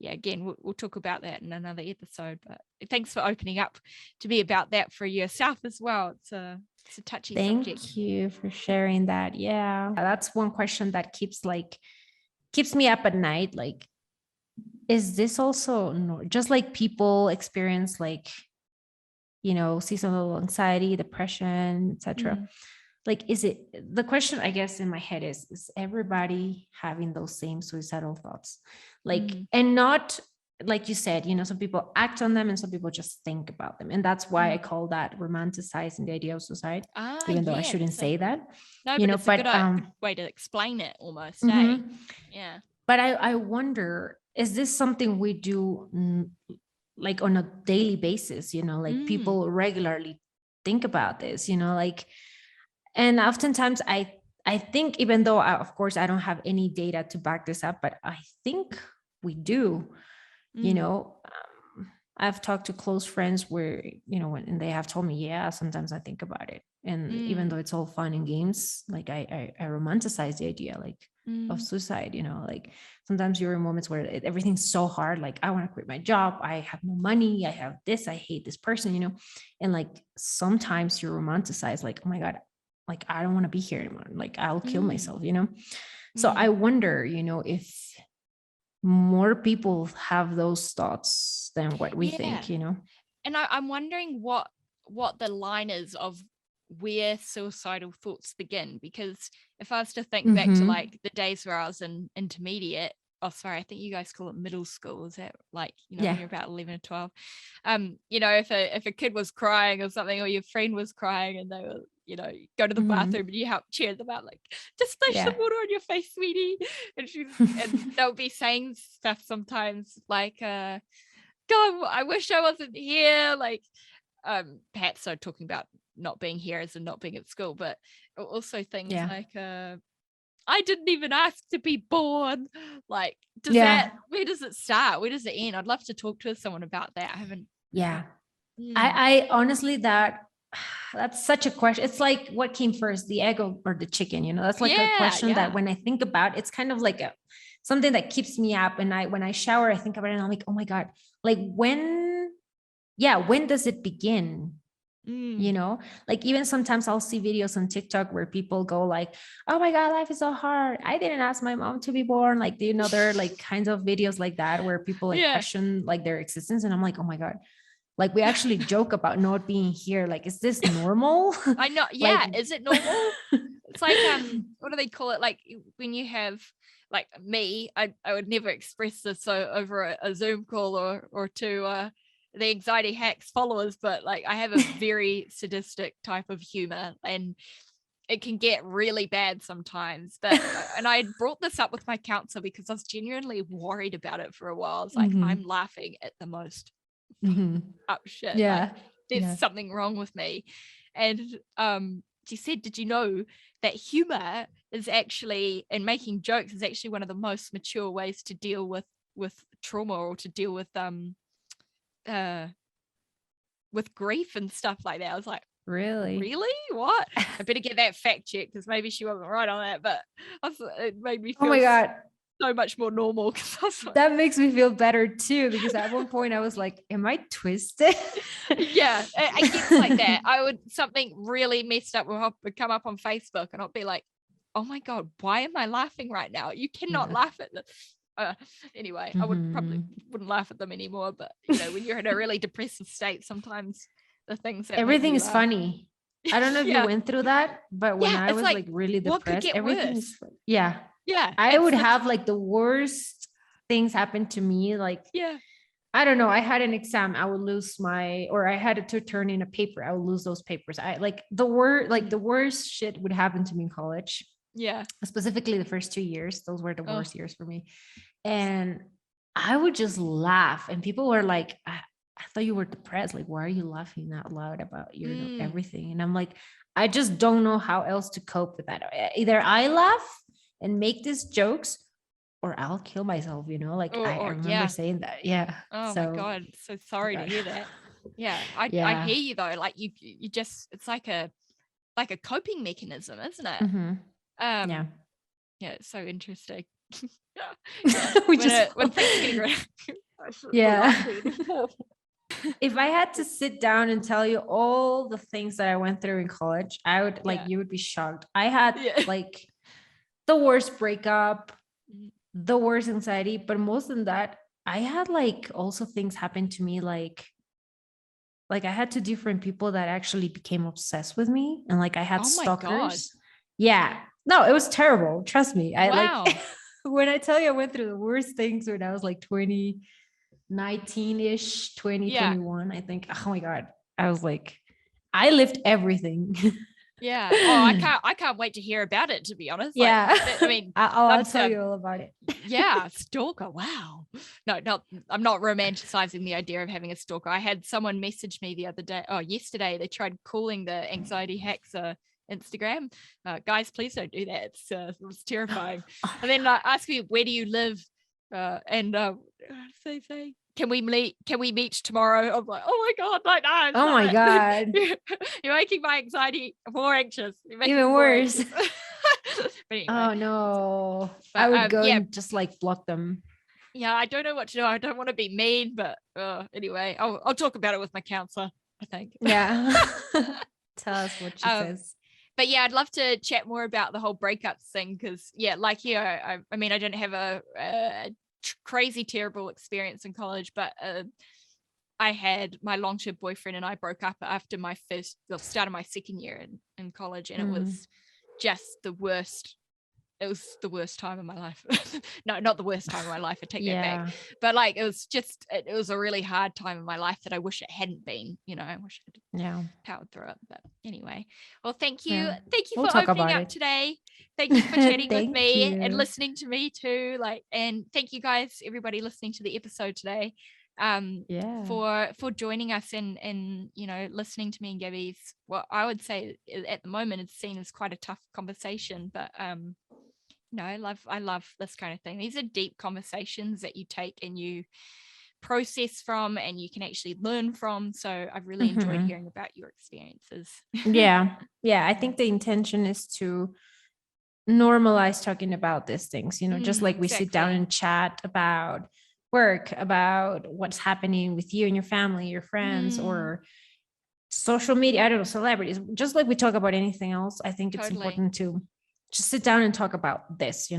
again, we'll talk about that in another episode. But thanks for opening up to me about that for yourself as well. It's a touchy subject. Thank you for sharing that. Yeah, that's one question that keeps me up at night. Like, is this also just like people experience like, seasonal anxiety, depression, etc. Like, is it, the question I guess in my head is everybody having those same suicidal thoughts? Like, and not like you said, some people act on them and some people just think about them. And that's why I call that romanticizing the idea of suicide, even though I shouldn't say that. No, but it's a good way to explain it almost. Yeah. But I wonder, is this something we do like on a daily basis, like people regularly think about this, like, and oftentimes I think, even though of course I don't have any data to back this up, but I think we do, I've talked to close friends where, and they have told me, yeah, sometimes I think about it. And even though it's all fun and games, like I romanticize the idea like of suicide, like sometimes you're in moments where everything's so hard. Like I want to quit my job. I have no money. I have this, I hate this person, and like, sometimes you romanticize like, oh my God, like, I don't want to be here anymore. Like I'll kill myself, So I wonder, if more people have those thoughts than what we think, And I'm wondering what the line is of where suicidal thoughts begin, because if I was to think back to like the days where I was in intermediate, I think you guys call it middle school, is that like, when you're about 11 or 12, if a kid was crying or something, or your friend was crying and they were, go to the bathroom and you help cheer them out, like, just splash some water on your face, sweetie. And they'll be saying stuff sometimes like, God, I wish I wasn't here. Like, perhaps they're talking about not being here as in not being at school, but also things like, I didn't even ask to be born. Like, where does it start? Where does it end? I'd love to talk to someone about that. I haven't. Yeah. I honestly, that's such a question. It's like, what came first, the egg or the chicken? That's like a question that when I think about, it's kind of like something that keeps me up. And when I shower, I think about it and I'm like, oh my God, like when does it begin? Like even sometimes I'll see videos on TikTok where people go like, oh my God, life is so hard. I didn't ask my mom to be born. Like, there are like kinds of videos like that where people like question like their existence. And I'm like, oh my God, like we actually joke about not being here. Like, is this normal? I know. Yeah. Like, is it normal? It's like, what do they call it? Like when you have like me, I would never express this over a Zoom call or to, the Anxiety Hacks followers, but like I have a very sadistic type of humor, and it can get really bad sometimes. But and I brought this up with my counselor because I was genuinely worried about it for a while. I was like, I'm laughing at the most up shit. Yeah. Like, there's something wrong with me. And she said, did you know that humor is actually, and making jokes is actually one of the most mature ways to deal with trauma, or to deal with grief and stuff like that. I was like, really what? I better get that fact checked, because maybe she wasn't right on that, but it made me feel, oh my God, so much more normal. Like, that makes me feel better too, because at one point I was like, am I twisted? Yeah, I guess like that. Something really messed up would come up on Facebook, and I'll be like, oh my God, why am I laughing right now? You cannot laugh at this. Anyway, I wouldn't laugh at them anymore. But when you're in a really depressive state, sometimes the things that everything is funny. I don't know if you went through that, but when I was like really depressed, everything is funny. Yeah. I would have like the worst things happen to me. Like, I don't know. I had an exam. I would lose or I had to turn in a paper. I would lose those papers. The worst shit would happen to me in college. Yeah. Specifically the first 2 years. Those were the worst years for me. And I would just laugh. And people were like, I thought you were depressed. Like, why are you laughing out loud about everything? And I'm like, I just don't know how else to cope with that. Either I laugh and make these jokes, or I'll kill myself, like I remember saying that. Yeah. Oh my God. So sorry to hear that. Yeah. I hear you though. Like you just, it's like a coping mechanism, isn't it? Mm-hmm. Yeah, it's so interesting. When things are getting ready. If I had to sit down and tell you all the things that I went through in college, I would you would be shocked. I had like the worst breakup, the worst anxiety, but most than that, I had like also things happen to me, like I had two different people that actually became obsessed with me, and like I had stalkers. Yeah. No, it was terrible. Trust me. When I tell you I went through the worst things when I was like 2019-ish, 2021, I think, oh my God. I was like, I lived everything. Yeah. Oh, I can't wait to hear about it, to be honest. Yeah. I mean, I'll tell you all about it. Yeah. Stalker. Wow. No, I'm not romanticizing the idea of having a stalker. I had someone message me yesterday. They tried calling the Anxiety Hacks Instagram. Guys, please don't do that. It's terrifying. And then ask me, where do you live? And they say, can we meet tomorrow? I'm like, oh my God, like, no. Oh my God. You're making my anxiety more anxious. Even worse. Anyway, oh no. I would go and just like block them. Yeah, I don't know what to do. I don't want to be mean, but anyway, I'll talk about it with my counselor, I think. Yeah. Tell us what she says. But yeah, I'd love to chat more about the whole breakups thing, because like you, I mean, I don't have a crazy terrible experience in college, but I had my long-term boyfriend and I broke up after the start of my second year in college, and it was just the worst. It was the worst time of my life. No, not the worst time of my life. I take that back. But like, it was a really hard time in my life that I wish it hadn't been. I wish I'd powered through it. But anyway, well, thank you. Yeah. Thank you for opening up today. Thank you for chatting with me and listening to me too. And thank you guys, everybody listening to the episode today. For joining us and listening to me and Gabby's, what I would say at the moment is seen as quite a tough conversation, but I love this kind of thing. These are deep conversations that you take and you process from, and you can actually learn from. So I've really enjoyed hearing about your experiences. Yeah, I think the intention is to normalize talking about these things, just like we sit down and chat about work, about what's happening with you and your family, your friends, or social media, I don't know, celebrities, just like we talk about anything else. I think it's important to just sit down and talk about this,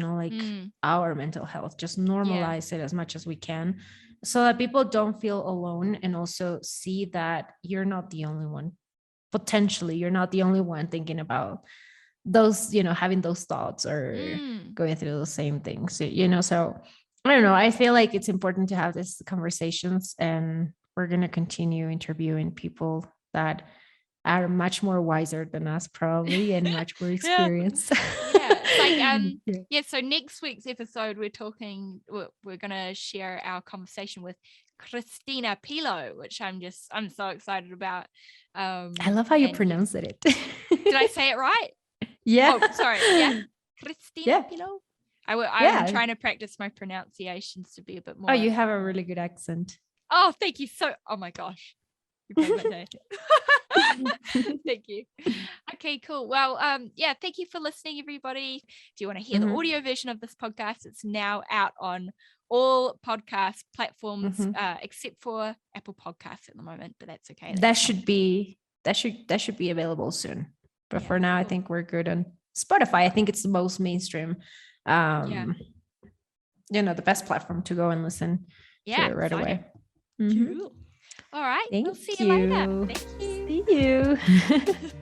our mental health, just normalize it as much as we can, so that people don't feel alone, and also see that you're not the only one. Potentially, you're not the only one thinking about those, having those thoughts or going through the same things, so I don't know. I feel like it's important to have these conversations, and we're going to continue interviewing people that are much more wiser than us probably and much more experienced. So next week's episode we're going to share our conversation with Christina Pilo, which I'm so excited about. I love how you pronounce it. Did I say it right? Yeah. Oh, sorry. Yeah. Christina Pilo. I'm trying to practice my pronunciations to be a bit more. Oh, you have a really good accent. Oh, thank you. Oh my gosh. Thank you. Okay, cool. Well, thank you for listening, everybody. If you want to hear the audio version of this podcast, it's now out on all podcast platforms except for Apple Podcasts at the moment, but that's okay. That should be available soon. But for now, I think we're good on Spotify. I think it's the most mainstream. The best platform to go and listen to it right away. Cool. All right. Thank we'll see you later. Thank you.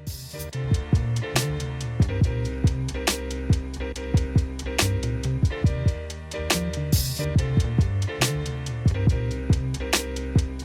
See you.